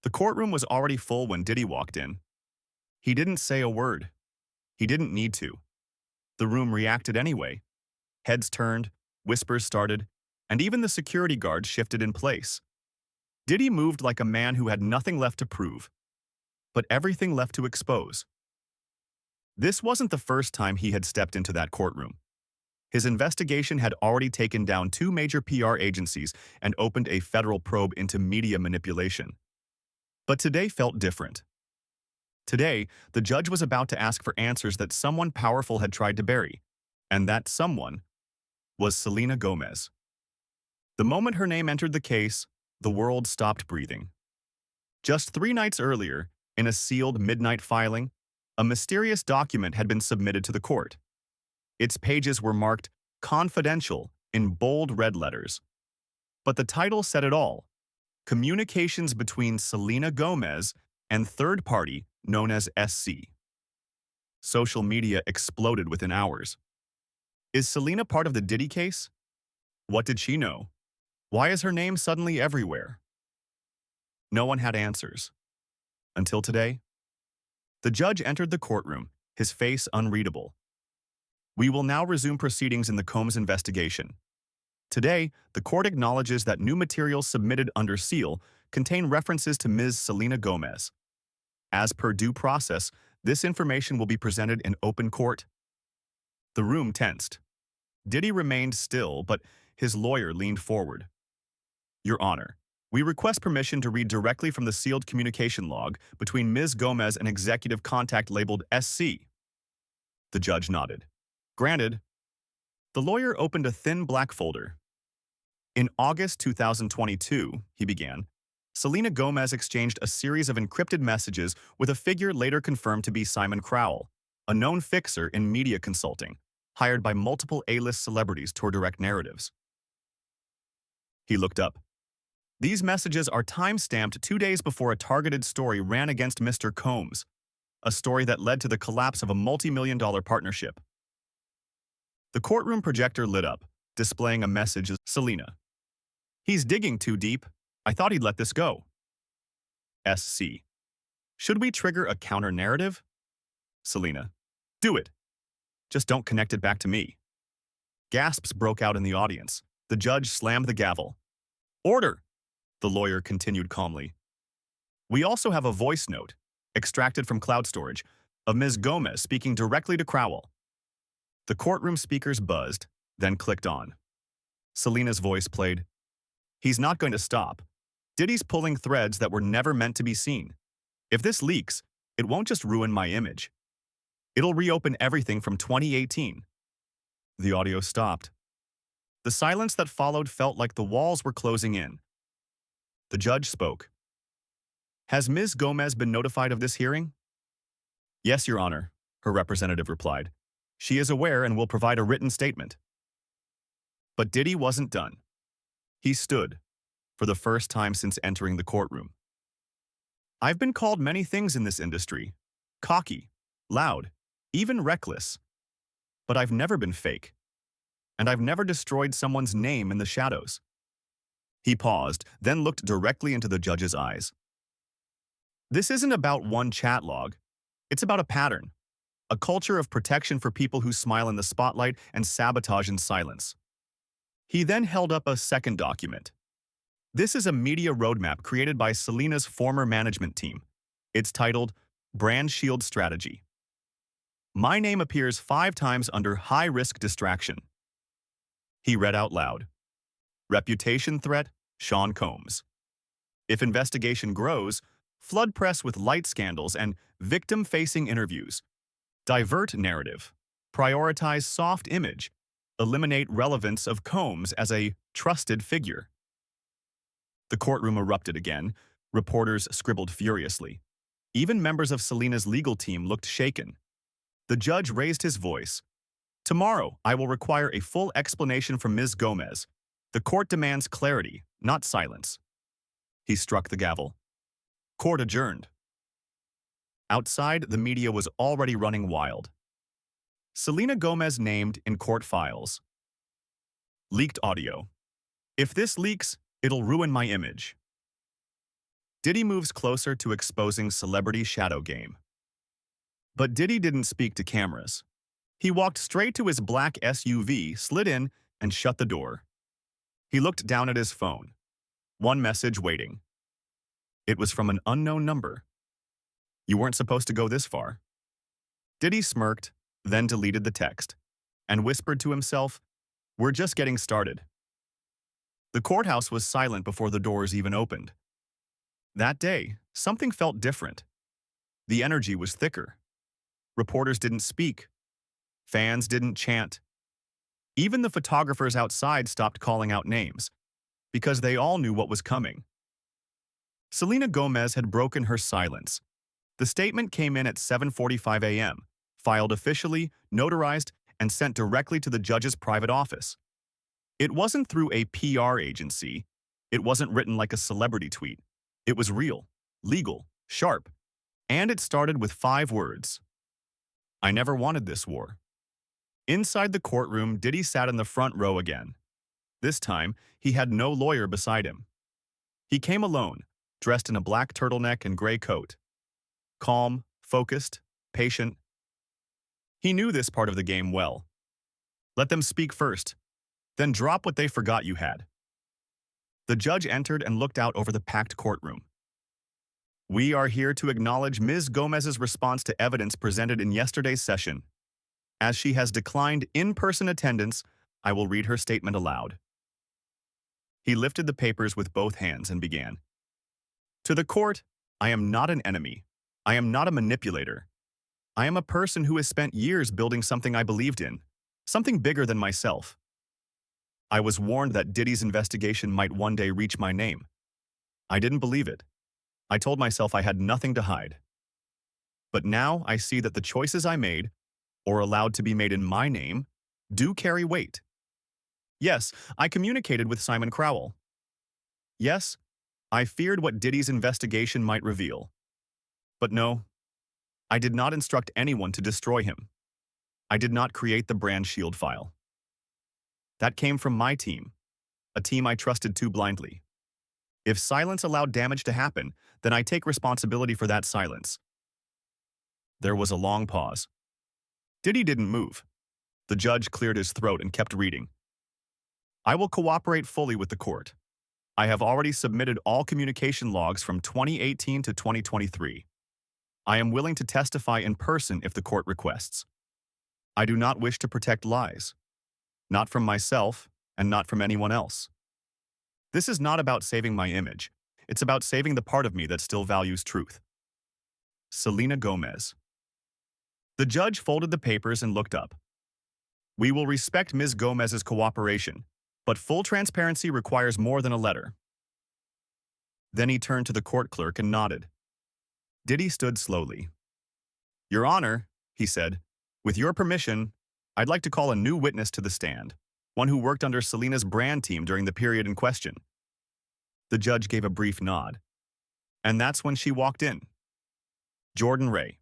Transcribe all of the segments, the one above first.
The courtroom was already full when Diddy walked in. He didn't say a word. He didn't need to. The room reacted anyway. Heads turned, whispers started, and even the security guards shifted in place. Diddy moved like a man who had nothing left to prove, but everything left to expose. This wasn't the first time he had stepped into that courtroom. His investigation had already taken down two major PR agencies and opened a federal probe into media manipulation. But today felt different. Today, the judge was about to ask for answers that someone powerful had tried to bury, and that someone was Selena Gomez. The moment her name entered the case, the world stopped breathing. Just 3 nights earlier, in a sealed midnight filing, a mysterious document had been submitted to the court. Its pages were marked "Confidential" in bold red letters. But the title said it all: Communications between Selena Gomez and third party known as SC. Social media exploded within hours. Is Selena part of the Diddy case? What did she know? Why is her name suddenly everywhere? No one had answers. Until today. The judge entered the courtroom, his face unreadable. We will now resume proceedings in the Combs investigation. Today, the court acknowledges that new materials submitted under seal contain references to Ms. Selena Gomez. As per due process, this information will be presented in open court. The room tensed. Diddy remained still, but his lawyer leaned forward. Your Honor, we request permission to read directly from the sealed communication log between Ms. Gomez and executive contact labeled SC. The judge nodded. Granted. The lawyer opened a thin black folder. In August 2022, he began, Selena Gomez exchanged a series of encrypted messages with a figure later confirmed to be Simon Crowell, a known fixer in media consulting, hired by multiple A-list celebrities to direct narratives. He looked up. These messages are time-stamped 2 days before a targeted story ran against Mr. Combs, a story that led to the collapse of a multi-million-dollar partnership. The courtroom projector lit up, displaying a message as Selena. He's digging too deep. I thought he'd let this go. SC. Should we trigger a counter-narrative? Selena. Do it. Just don't connect it back to me. Gasps broke out in the audience. The judge slammed the gavel. Order! The lawyer continued calmly. We also have a voice note, extracted from cloud storage, of Ms. Gomez speaking directly to Crowell. The courtroom speakers buzzed, then clicked on. Selena's voice played. He's not going to stop. Diddy's pulling threads that were never meant to be seen. If this leaks, it won't just ruin my image. It'll reopen everything from 2018. The audio stopped. The silence that followed felt like the walls were closing in. The judge spoke. Has Ms. Gomez been notified of this hearing? Yes, Your Honor, her representative replied. She is aware and will provide a written statement. But Diddy wasn't done. He stood, for the first time since entering the courtroom. I've been called many things in this industry. Cocky, loud, even reckless. But I've never been fake. And I've never destroyed someone's name in the shadows. He paused, then looked directly into the judge's eyes. This isn't about one chat log. It's about a pattern. A culture of protection for people who smile in the spotlight and sabotage in silence. He then held up a second document. This is a media roadmap created by Selena's former management team. It's titled Brand Shield Strategy. My name appears 5 times under high-risk distraction. He read out loud. Reputation threat, Sean Combs. If investigation grows, flood press with light scandals and victim-facing interviews. Divert narrative. Prioritize soft image. Eliminate relevance of Combs as a trusted figure. The courtroom erupted again. Reporters scribbled furiously. Even members of Selena's legal team looked shaken. The judge raised his voice. Tomorrow, I will require a full explanation from Ms. Gomez. The court demands clarity, not silence. He struck the gavel. Court adjourned. Outside, the media was already running wild. Selena Gomez named in court files. Leaked audio. If this leaks, it'll ruin my image. Diddy moves closer to exposing celebrity shadow game. But Diddy didn't speak to cameras. He walked straight to his black SUV, slid in, and shut the door. He looked down at his phone. One message waiting. It was from an unknown number. You weren't supposed to go this far. Diddy smirked, then deleted the text, and whispered to himself, "We're just getting started." The courthouse was silent before the doors even opened. That day, something felt different. The energy was thicker. Reporters didn't speak. Fans didn't chant. Even the photographers outside stopped calling out names, because they all knew what was coming. Selena Gomez had broken her silence. The statement came in at 7:45 a.m., filed officially, notarized, and sent directly to the judge's private office. It wasn't through a PR agency. It wasn't written like a celebrity tweet. It was real, legal, sharp, and it started with 5 words. I never wanted this war. Inside the courtroom, Diddy sat in the front row again. This time, he had no lawyer beside him. He came alone, dressed in a black turtleneck and gray coat. Calm, focused, patient. He knew this part of the game well. Let them speak first, then drop what they forgot you had. The judge entered and looked out over the packed courtroom. We are here to acknowledge Ms. Gomez's response to evidence presented in yesterday's session. As she has declined in-person attendance, I will read her statement aloud. He lifted the papers with both hands and began. To the court, I am not an enemy. I am not a manipulator. I am a person who has spent years building something I believed in, something bigger than myself. I was warned that Diddy's investigation might one day reach my name. I didn't believe it. I told myself I had nothing to hide. But now I see that the choices I made, or allowed to be made in my name, do carry weight. Yes, I communicated with Simon Crowell. Yes, I feared what Diddy's investigation might reveal. But no, I did not instruct anyone to destroy him. I did not create the brand shield file. That came from my team, a team I trusted too blindly. If silence allowed damage to happen, then I take responsibility for that silence. There was a long pause. Diddy didn't move. The judge cleared his throat and kept reading. I will cooperate fully with the court. I have already submitted all communication logs from 2018 to 2023. I am willing to testify in person if the court requests. I do not wish to protect lies. Not from myself and not from anyone else. This is not about saving my image. It's about saving the part of me that still values truth. Selena Gomez. The judge folded the papers and looked up. We will respect Ms. Gomez's cooperation, but full transparency requires more than a letter. Then he turned to the court clerk and nodded. Diddy stood slowly. Your Honor, he said, with your permission, I'd like to call a new witness to the stand, one who worked under Selena's brand team during the period in question. The judge gave a brief nod. And that's when she walked in. Jordan Ray.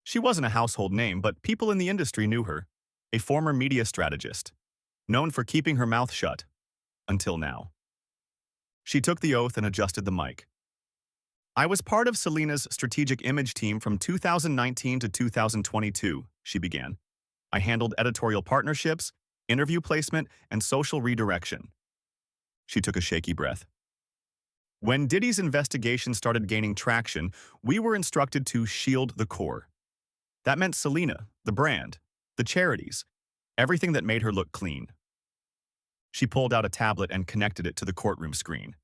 She wasn't a household name, but people in the industry knew her, a former media strategist, known for keeping her mouth shut, until now. She took the oath and adjusted the mic. I was part of Selena's strategic image team from 2019 to 2022, she began. I handled editorial partnerships, interview placement, and social redirection. She took a shaky breath. When Diddy's investigation started gaining traction, we were instructed to shield the core. That meant Selena, the brand, the charities, everything that made her look clean. She pulled out a tablet and connected it to the courtroom screen.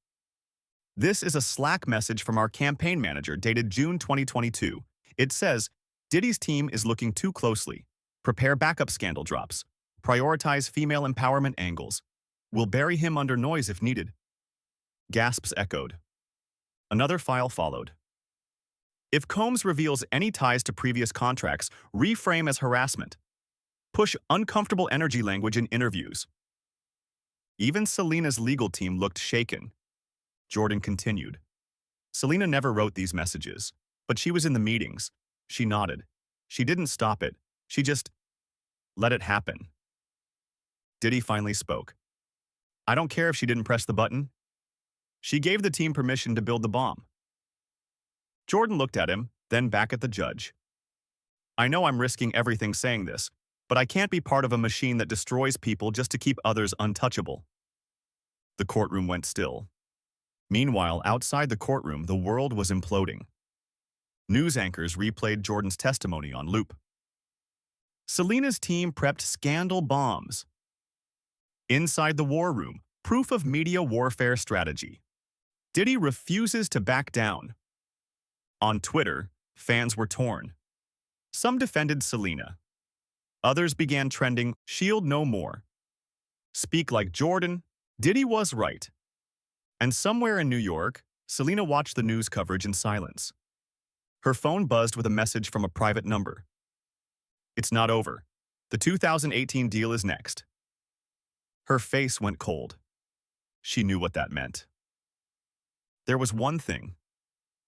This is a Slack message from our campaign manager dated June 2022. It says, Diddy's team is looking too closely. Prepare backup scandal drops. Prioritize female empowerment angles. We'll bury him under noise if needed. Gasps echoed. Another file followed. If Combs reveals any ties to previous contracts, reframe as harassment. Push uncomfortable energy language in interviews. Even Selena's legal team looked shaken. Jordan continued. Selena never wrote these messages, but she was in the meetings. She nodded. She didn't stop it. She just let it happen. Diddy finally spoke. I don't care if she didn't press the button. She gave the team permission to build the bomb. Jordan looked at him, then back at the judge. I know I'm risking everything saying this, but I can't be part of a machine that destroys people just to keep others untouchable. The courtroom went still. Meanwhile, outside the courtroom, the world was imploding. News anchors replayed Jordan's testimony on loop. Selena's team prepped scandal bombs. Inside the war room, proof of media warfare strategy. Diddy refuses to back down. On Twitter, fans were torn. Some defended Selena. Others began trending, "Shield no more." Speak like Jordan, Diddy was right. And somewhere in New York, Selena watched the news coverage in silence. Her phone buzzed with a message from a private number. It's not over. The 2018 deal is next. Her face went cold. She knew what that meant. There was one thing,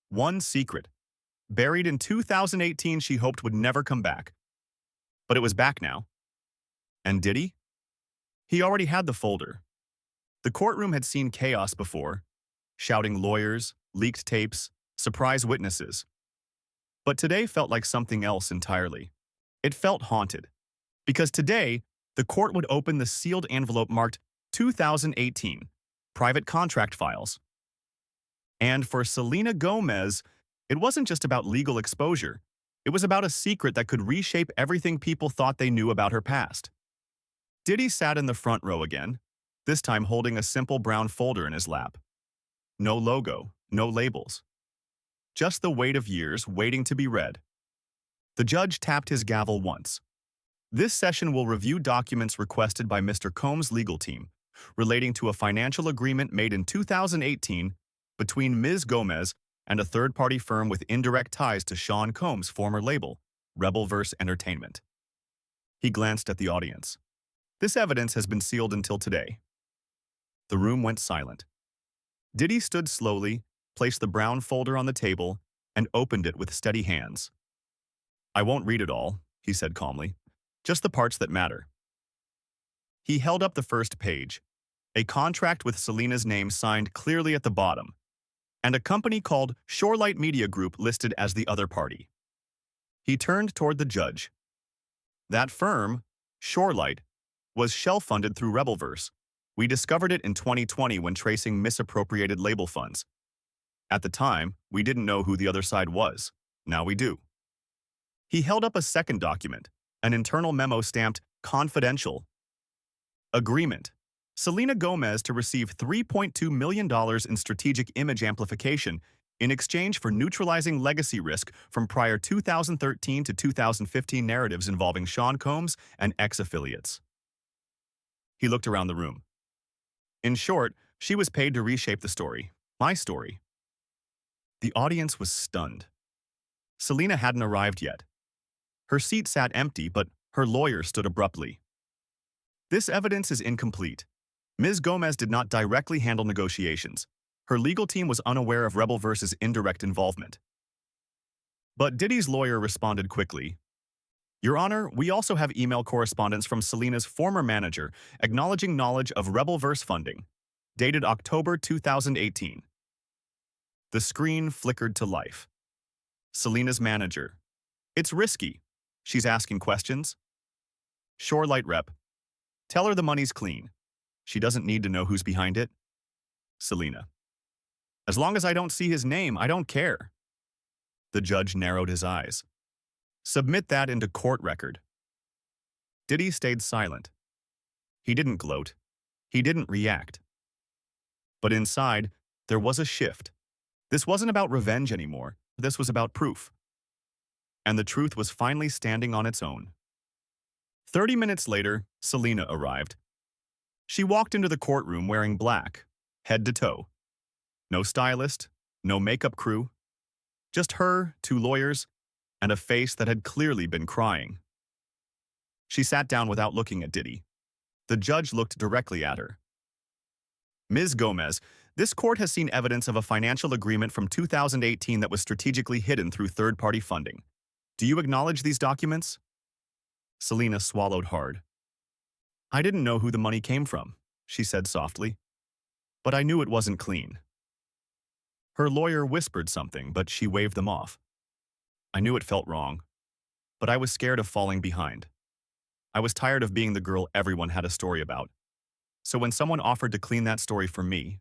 one secret, buried in 2018 she hoped would never come back. But it was back now. And Diddy? He already had the folder. The courtroom had seen chaos before, shouting lawyers, leaked tapes, surprise witnesses. But today felt like something else entirely. It felt haunted. Because today, the court would open the sealed envelope marked 2018, private contract files. And for Selena Gomez, it wasn't just about legal exposure. It was about a secret that could reshape everything people thought they knew about her past. Diddy sat in the front row again, this time holding a simple brown folder in his lap. No logo, no labels. Just the weight of years waiting to be read. The judge tapped his gavel once. This session will review documents requested by Mr. Combs' legal team relating to a financial agreement made in 2018 between Ms. Gomez and a third-party firm with indirect ties to Sean Combs' former label, Rebelverse Entertainment. He glanced at the audience. This evidence has been sealed until today. The room went silent. Diddy stood slowly, placed the brown folder on the table, and opened it with steady hands. I won't read it all, he said calmly, just the parts that matter. He held up the first page, a contract with Selena's name signed clearly at the bottom, and a company called Shorelight Media Group listed as the other party. He turned toward the judge. That firm, Shorelight, was shell-funded through Rebelverse. We discovered it in 2020 when tracing misappropriated label funds. At the time, we didn't know who the other side was. Now we do. He held up a second document, an internal memo stamped "Confidential." Agreement. Selena Gomez to receive $3.2 million in strategic image amplification in exchange for neutralizing legacy risk from prior 2013 to 2015 narratives involving Sean Combs and ex-affiliates. He looked around the room. In short, she was paid to reshape the story, my story. The audience was stunned. Selena hadn't arrived yet. Her seat sat empty, but her lawyer stood abruptly. This evidence is incomplete. Ms. Gomez did not directly handle negotiations. Her legal team was unaware of Rebelverse's indirect involvement. But Diddy's lawyer responded quickly. Your Honor, we also have email correspondence from Selena's former manager acknowledging knowledge of Rebelverse funding, dated October 2018. The screen flickered to life. Selena's manager. It's risky. She's asking questions. Shorelight rep. Tell her the money's clean. She doesn't need to know who's behind it. Selena. As long as I don't see his name, I don't care. The judge narrowed his eyes. Submit that into court record. Diddy stayed silent. He didn't gloat. He didn't react. But inside, there was a shift. This wasn't about revenge anymore. This was about proof. And the truth was finally standing on its own. 30 minutes later, Selena arrived. She walked into the courtroom wearing black, head to toe. No stylist, no makeup crew. Just her, two lawyers, and a face that had clearly been crying. She sat down without looking at Diddy. The judge looked directly at her. Ms. Gomez, this court has seen evidence of a financial agreement from 2018 that was strategically hidden through third-party funding. Do you acknowledge these documents? Selena swallowed hard. I didn't know who the money came from, she said softly. But I knew it wasn't clean. Her lawyer whispered something, but she waved them off. I knew it felt wrong, but I was scared of falling behind. I was tired of being the girl everyone had a story about. So when someone offered to clean that story for me,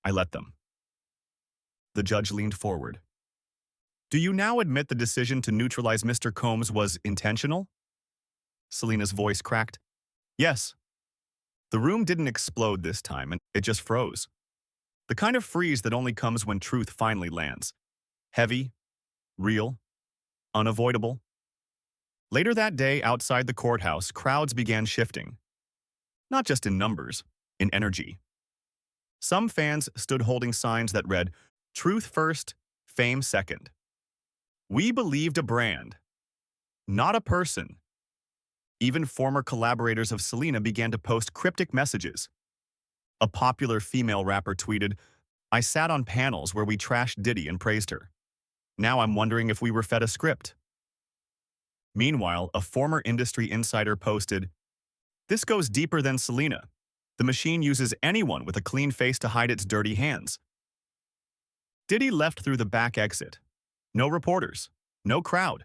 I let them. The judge leaned forward. Do you now admit the decision to neutralize Mr. Combs was intentional? Selena's voice cracked. Yes. The room didn't explode this time, and it just froze. The kind of freeze that only comes when truth finally lands. Heavy, real, unavoidable. Later that day, outside the courthouse, crowds began shifting. Not just in numbers, in energy. Some fans stood holding signs that read, Truth first, fame second. We believed a brand, not a person. Even former collaborators of Selena began to post cryptic messages. A popular female rapper tweeted, I sat on panels where we trashed Diddy and praised her. Now I'm wondering if we were fed a script. Meanwhile, a former industry insider posted, This goes deeper than Selena. The machine uses anyone with a clean face to hide its dirty hands. Diddy left through the back exit. No reporters, no crowd.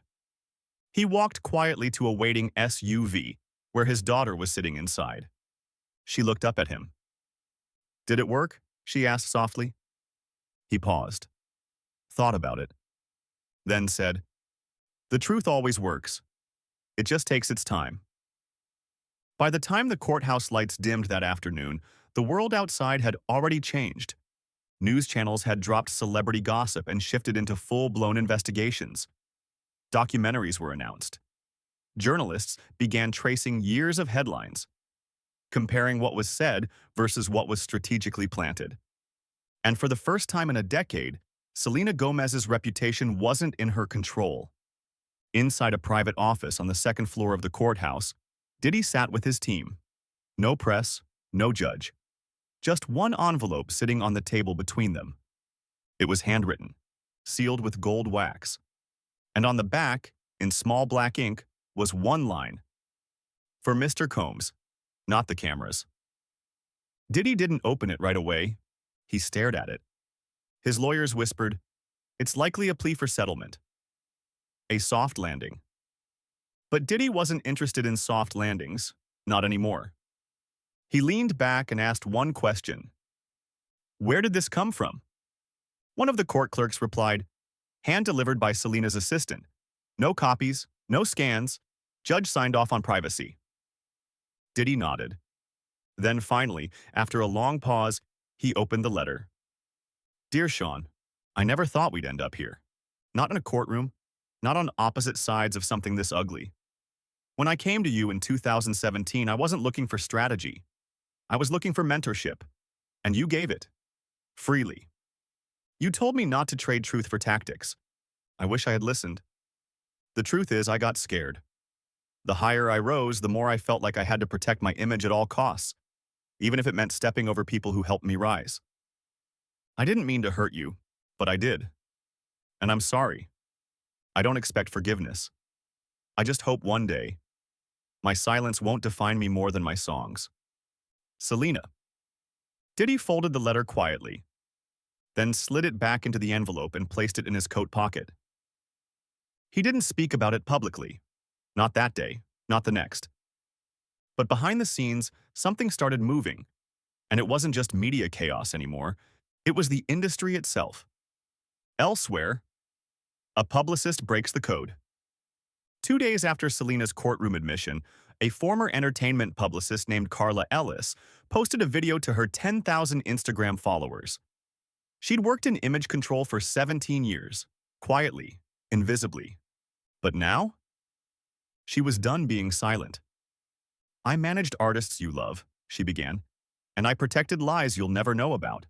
He walked quietly to a waiting SUV, where his daughter was sitting inside. She looked up at him. Did it work? She asked softly. He paused, thought about it, then said, The truth always works. It just takes its time. By the time the courthouse lights dimmed that afternoon, the world outside had already changed. News channels had dropped celebrity gossip and shifted into full-blown investigations. Documentaries were announced. Journalists began tracing years of headlines, comparing what was said versus what was strategically planted. And for the first time in a decade, Selena Gomez's reputation wasn't in her control. Inside a private office on the second floor of the courthouse, Diddy sat with his team. No press, no judge. Just one envelope sitting on the table between them. It was handwritten, sealed with gold wax. And on the back, in small black ink, was one line. For Mr. Combs, not the cameras. Diddy didn't open it right away. He stared at it. His lawyers whispered, It's likely a plea for settlement. A soft landing. But Diddy wasn't interested in soft landings, not anymore. He leaned back and asked one question. Where did this come from? One of the court clerks replied, hand-delivered by Selena's assistant. No copies, no scans. Judge signed off on privacy. Diddy nodded. Then finally, after a long pause, he opened the letter. Dear Sean, I never thought we'd end up here. Not in a courtroom, not on opposite sides of something this ugly. When I came to you in 2017, I wasn't looking for strategy. I was looking for mentorship, and you gave it. Freely. You told me not to trade truth for tactics. I wish I had listened. The truth is, I got scared. The higher I rose, the more I felt like I had to protect my image at all costs, even if it meant stepping over people who helped me rise. I didn't mean to hurt you, but I did. And I'm sorry. I don't expect forgiveness. I just hope one day, my silence won't define me more than my songs. Selena. Diddy folded the letter quietly, then slid it back into the envelope and placed it in his coat pocket. He didn't speak about it publicly. Not that day, not the next. But behind the scenes, something started moving, and it wasn't just media chaos anymore. It was the industry itself. Elsewhere, a publicist breaks the code. 2 days after Selena's courtroom admission, a former entertainment publicist named Carla Ellis posted a video to her 10,000 Instagram followers. She'd worked in image control for 17 years, quietly, invisibly. But now? She was done being silent. I managed artists you love, she began, and I protected lies you'll never know about.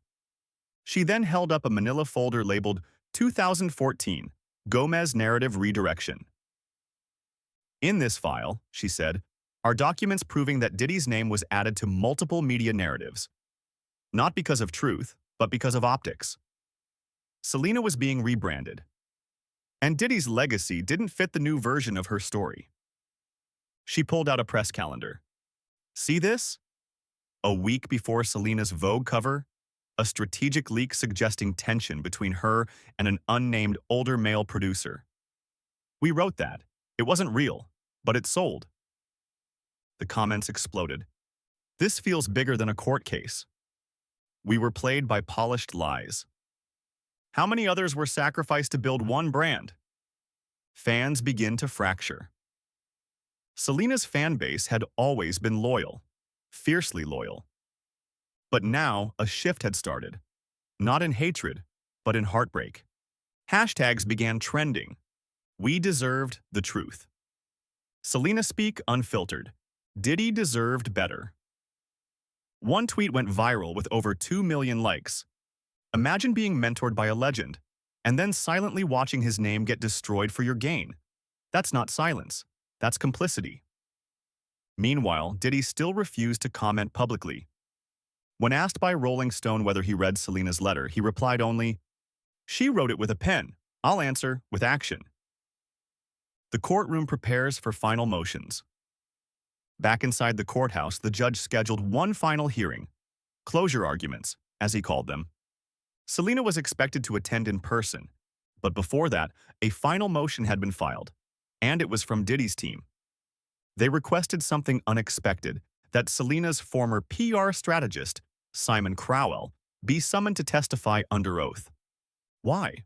She then held up a manila folder labeled 2014 Gomez Narrative Redirection. In this file, she said, are documents proving that Diddy's name was added to multiple media narratives. Not because of truth, but because of optics. Selena was being rebranded. And Diddy's legacy didn't fit the new version of her story. She pulled out a press calendar. See this? A week before Selena's Vogue cover, a strategic leak suggesting tension between her and an unnamed older male producer. We wrote that. It wasn't real, but it sold. The comments exploded. This feels bigger than a court case. We were played by polished lies. How many others were sacrificed to build one brand? Fans begin to fracture. Selena's fan base had always been loyal, fiercely loyal. But now a shift had started, not in hatred, but in heartbreak. Hashtags began trending. We deserved the truth. Selena speak unfiltered. Diddy deserved better. One tweet went viral with over 2 million likes. Imagine being mentored by a legend, and then silently watching his name get destroyed for your gain. That's not silence. That's complicity. Meanwhile, Diddy still refused to comment publicly. When asked by Rolling Stone whether he read Selena's letter, he replied only, "She wrote it with a pen. I'll answer with action." The courtroom prepares for final motions. Back inside the courthouse, the judge scheduled one final hearing, closure arguments, as he called them. Selena was expected to attend in person, but before that, a final motion had been filed, and it was from Diddy's team. They requested something unexpected, that Selena's former PR strategist, Simon Crowell, be summoned to testify under oath. Why?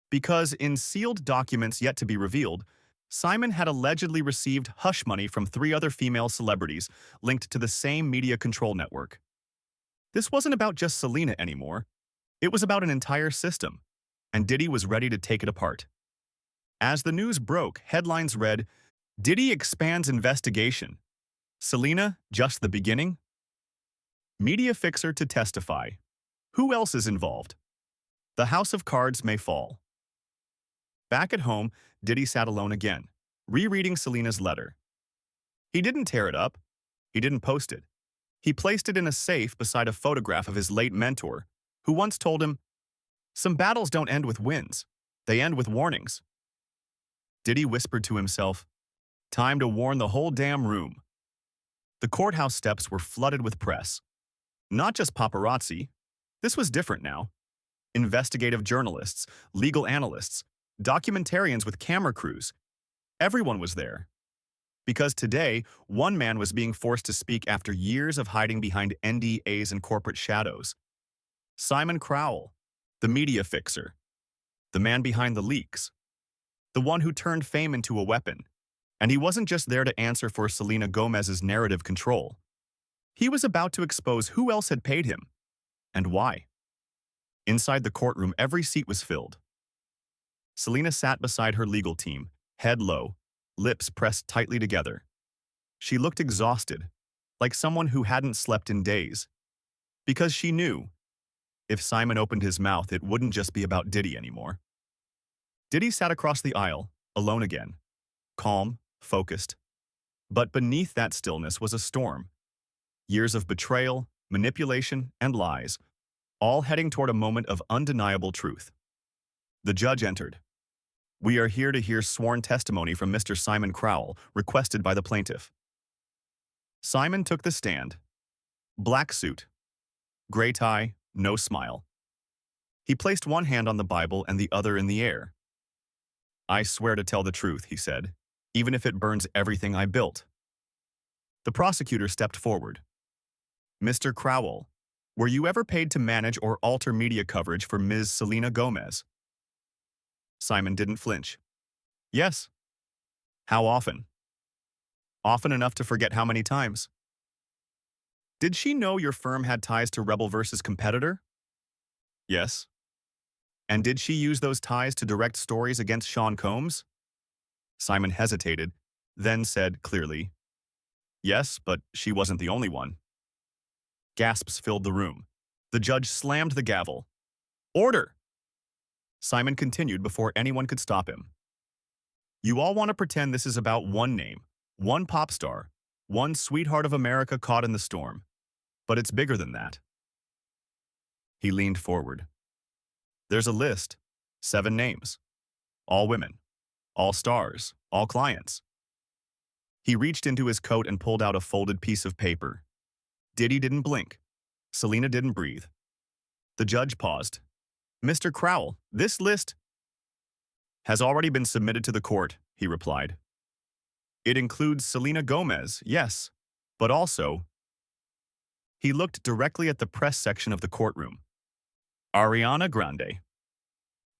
Because in sealed documents yet to be revealed, Simon had allegedly received hush money from 3 other female celebrities linked to the same media control network. This wasn't about just Selena anymore. It was about an entire system, and Diddy was ready to take it apart. As the news broke, headlines read, "Diddy expands investigation. Selena, just the beginning?" Media fixer to testify. Who else is involved? The house of cards may fall. Back at home, Diddy sat alone again, rereading Selena's letter. He didn't tear it up. He didn't post it. He placed it in a safe beside a photograph of his late mentor, who once told him, "Some battles don't end with wins. They end with warnings." Diddy whispered to himself, "Time to warn the whole damn room." The courthouse steps were flooded with press. Not just paparazzi. This was different now. Investigative journalists, legal analysts, documentarians with camera crews. Everyone was there. Because today, one man was being forced to speak after years of hiding behind NDAs and corporate shadows. Simon Crowell, the media fixer, the man behind the leaks, the one who turned fame into a weapon. And he wasn't just there to answer for Selena Gomez's narrative control. He was about to expose who else had paid him, and why. Inside the courtroom, every seat was filled. Selena sat beside her legal team, head low, lips pressed tightly together. She looked exhausted, like someone who hadn't slept in days. Because she knew, if Simon opened his mouth, it wouldn't just be about Diddy anymore. Diddy sat across the aisle, alone again, calm, focused. But beneath that stillness was a storm. Years of betrayal, manipulation, and lies, all heading toward a moment of undeniable truth. The judge entered. "We are here to hear sworn testimony from Mr. Simon Crowell, requested by the plaintiff." Simon took the stand. Black suit, gray tie, no smile. He placed one hand on the Bible and the other in the air. "I swear to tell the truth," he said, "even if it burns everything I built." The prosecutor stepped forward. "Mr. Crowell, were you ever paid to manage or alter media coverage for Ms. Selena Gomez?" Simon didn't flinch. "Yes." "How often?" "Often enough to forget how many times." "Did she know your firm had ties to Rebel vs. Competitor?" "Yes." "And did she use those ties to direct stories against Sean Combs?" Simon hesitated, then said clearly, "Yes, but she wasn't the only one." Gasps filled the room. The judge slammed the gavel. "Order!" Simon continued before anyone could stop him. "You all want to pretend this is about one name, one pop star, one sweetheart of America caught in the storm. But it's bigger than that." He leaned forward. "There's a list, 7 names. All women, all stars, all clients." He reached into his coat and pulled out a folded piece of paper. Diddy didn't blink. Selena didn't breathe. The judge paused. Mr. Crowell, this list has already been submitted to the court, he replied. It includes Selena Gomez, yes, but also… He looked directly at the press section of the courtroom. Ariana Grande.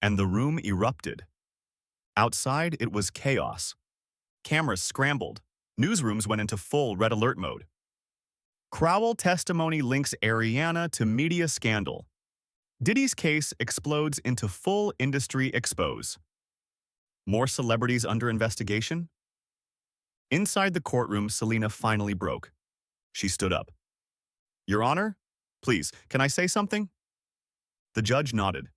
And the room erupted. Outside, it was chaos. Cameras scrambled. Newsrooms went into full red alert mode. Crowell testimony links Ariana to media scandal. Diddy's case explodes into full industry expose. More celebrities under investigation? Inside the courtroom, Selena finally broke. She stood up. Your Honor, please, can I say something? The judge nodded.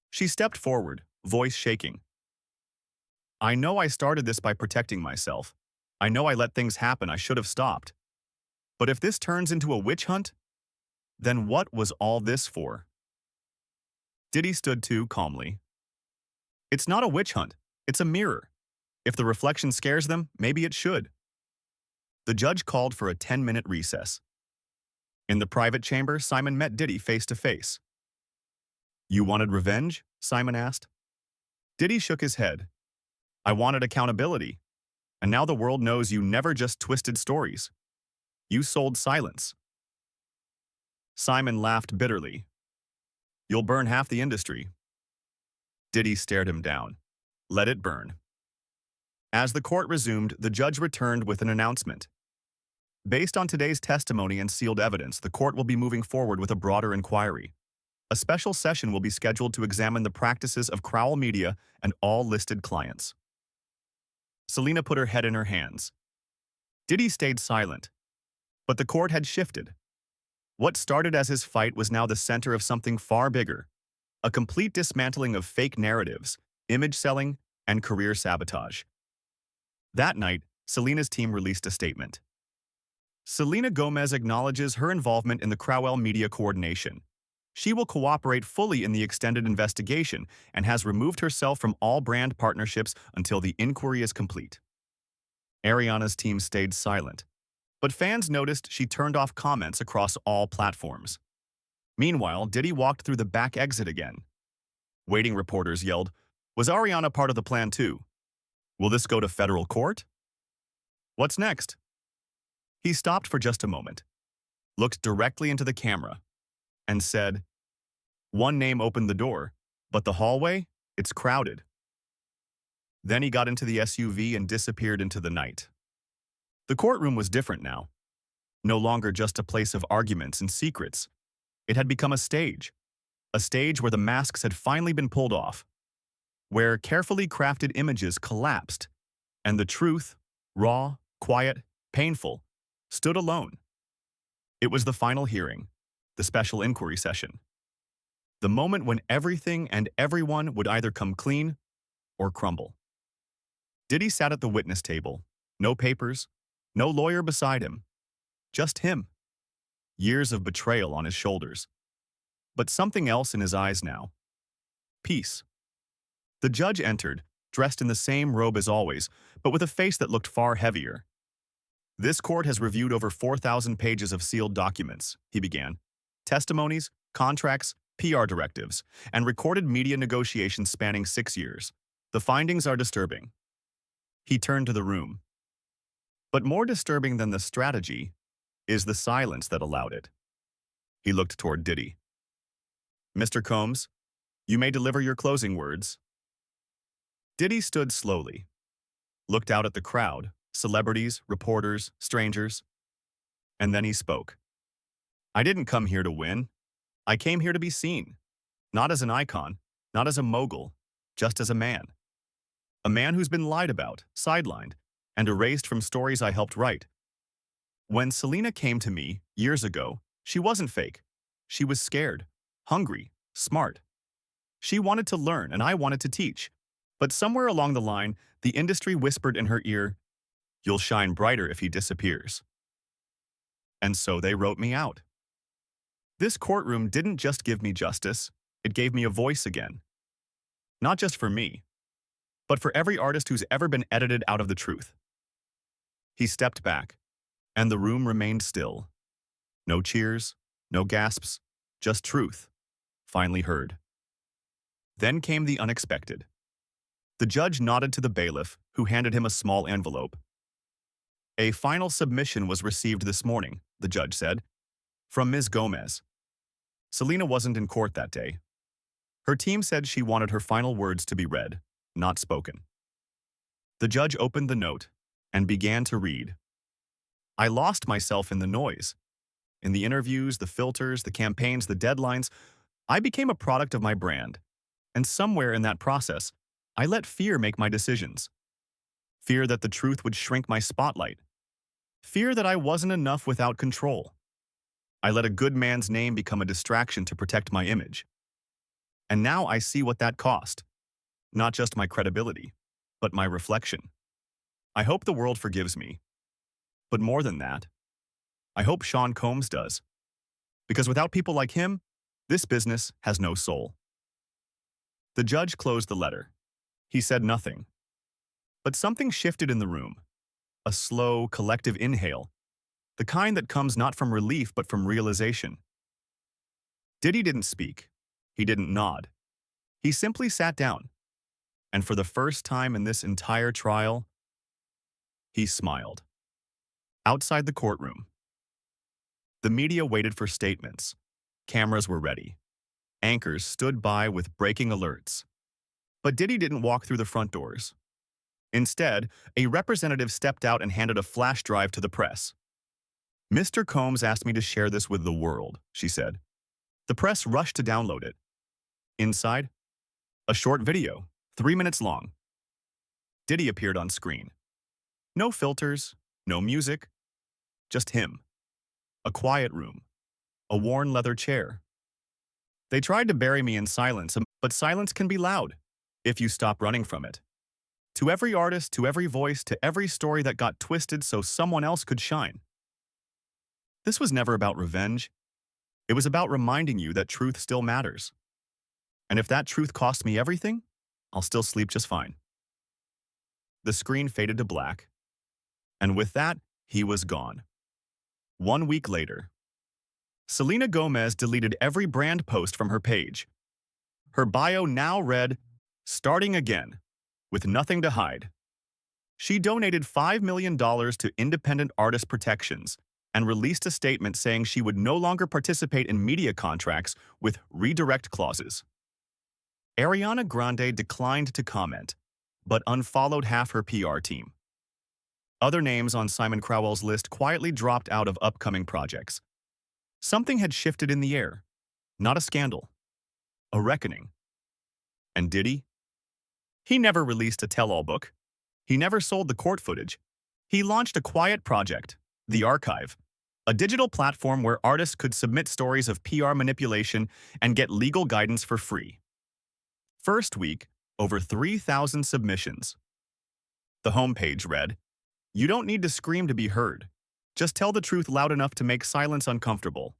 She stepped forward, voice shaking. I know I started this by protecting myself. I know I let things happen I should have stopped. But if this turns into a witch hunt, then what was all this for? Diddy stood too calmly. It's not a witch hunt, it's a mirror. If the reflection scares them, maybe it should. The judge called for a 10-minute recess. In the private chamber, Simon met Diddy face to face. You wanted revenge? Simon asked. Diddy shook his head. I wanted accountability. And now the world knows you never just twisted stories. You sold silence. Simon laughed bitterly. You'll burn half the industry. Diddy stared him down. Let it burn. As the court resumed, the judge returned with an announcement. Based on today's testimony and sealed evidence, the court will be moving forward with a broader inquiry. A special session will be scheduled to examine the practices of Crowell Media and all listed clients. Selena put her head in her hands. Diddy stayed silent. But the court had shifted. What started as his fight was now the center of something far bigger. A complete dismantling of fake narratives, image selling, and career sabotage. That night, Selena's team released a statement. Selena Gomez acknowledges her involvement in the Crowell Media coordination. She will cooperate fully in the extended investigation and has removed herself from all brand partnerships until the inquiry is complete. Ariana's team stayed silent, but fans noticed she turned off comments across all platforms. Meanwhile, Diddy walked through the back exit again. Waiting reporters yelled, "Was Ariana part of the plan too? Will this go to federal court? What's next?" He stopped for just a moment, looked directly into the camera, and said, "One name opened the door, but the hallway, it's crowded." Then he got into the SUV and disappeared into the night. The courtroom was different now. No longer just a place of arguments and secrets. It had become a stage where the masks had finally been pulled off, where carefully crafted images collapsed, and the truth, raw, quiet, painful, stood alone. It was the final hearing, the special inquiry session. The moment when everything and everyone would either come clean or crumble. Diddy sat at the witness table, no papers, no lawyer beside him, just him. Years of betrayal on his shoulders. But something else in his eyes now. Peace. The judge entered, dressed in the same robe as always, but with a face that looked far heavier. This court has reviewed over 4,000 pages of sealed documents, he began. Testimonies, contracts, PR directives, and recorded media negotiations spanning 6 years. The findings are disturbing. He turned to the room. But more disturbing than the strategy is the silence that allowed it. He looked toward Diddy. Mr. Combs, you may deliver your closing words. Diddy stood slowly, looked out at the crowd, celebrities, reporters, strangers, and then he spoke. I didn't come here to win. I came here to be seen. Not as an icon, not as a mogul, just as a man. A man who's been lied about, sidelined, and erased from stories I helped write. When Selena came to me years ago, she wasn't fake. She was scared, hungry, smart. She wanted to learn and I wanted to teach. But somewhere along the line, the industry whispered in her ear, "You'll shine brighter if he disappears." And so they wrote me out. This courtroom didn't just give me justice, it gave me a voice again. Not just for me, but for every artist who's ever been edited out of the truth. He stepped back, and the room remained still. No cheers, no gasps, just truth. finally heard. Then came the unexpected. The judge nodded to the bailiff, who handed him a small envelope. "A final submission was received this morning," the judge said, "from Ms. Gomez." Selena wasn't in court that day. Her team said she wanted her final words to be read, not spoken. The judge opened the note and began to read. "I lost myself in the noise. In the interviews, the filters, the campaigns, the deadlines, I became a product of my brand. And somewhere in that process, I let fear make my decisions. Fear that the truth would shrink my spotlight. Fear that I wasn't enough without control. I let a good man's name become a distraction to protect my image. And now I see what that cost. Not just my credibility, but my reflection. I hope the world forgives me. But more than that, I hope Sean Combs does. Because without people like him, this business has no soul." The judge closed the letter. He said nothing. But something shifted in the room. A slow, collective inhale. The kind that comes not from relief but from realization. Diddy didn't speak. He didn't nod. He simply sat down. And for the first time in this entire trial, he smiled. Outside the courtroom, the media waited for statements. Cameras were ready. Anchors stood by with breaking alerts. But Diddy didn't walk through the front doors. Instead, a representative stepped out and handed a flash drive to the press. "Mr. Combs asked me to share this with the world," she said. The press rushed to download it. Inside, a short video, 3 minutes long. Diddy appeared on screen. No filters, no music, just him. A quiet room, a worn leather chair. "They tried to bury me in silence, but silence can be loud if you stop running from it. To every artist, to every voice, to every story that got twisted so someone else could shine." This was never about revenge. It was about reminding you that truth still matters. And if that truth costs me everything, I'll still sleep just fine. The screen faded to black. And with that, he was gone. 1 week later, Selena Gomez deleted every brand post from her page. Her bio now read, "Starting again, with nothing to hide." She donated $5 million to independent artist protections and released a statement saying she would no longer participate in media contracts with redirect clauses. Ariana Grande declined to comment, but unfollowed half her PR team. Other names on Simon Cowell's list quietly dropped out of upcoming projects. Something had shifted in the air. Not a scandal. A reckoning. And Diddy? He never released a tell-all book. He never sold the court footage. He launched a quiet project, The Archive, a digital platform where artists could submit stories of PR manipulation and get legal guidance for free. First week, over 3,000 submissions. The homepage read, "You don't need to scream to be heard. Just tell the truth loud enough to make silence uncomfortable."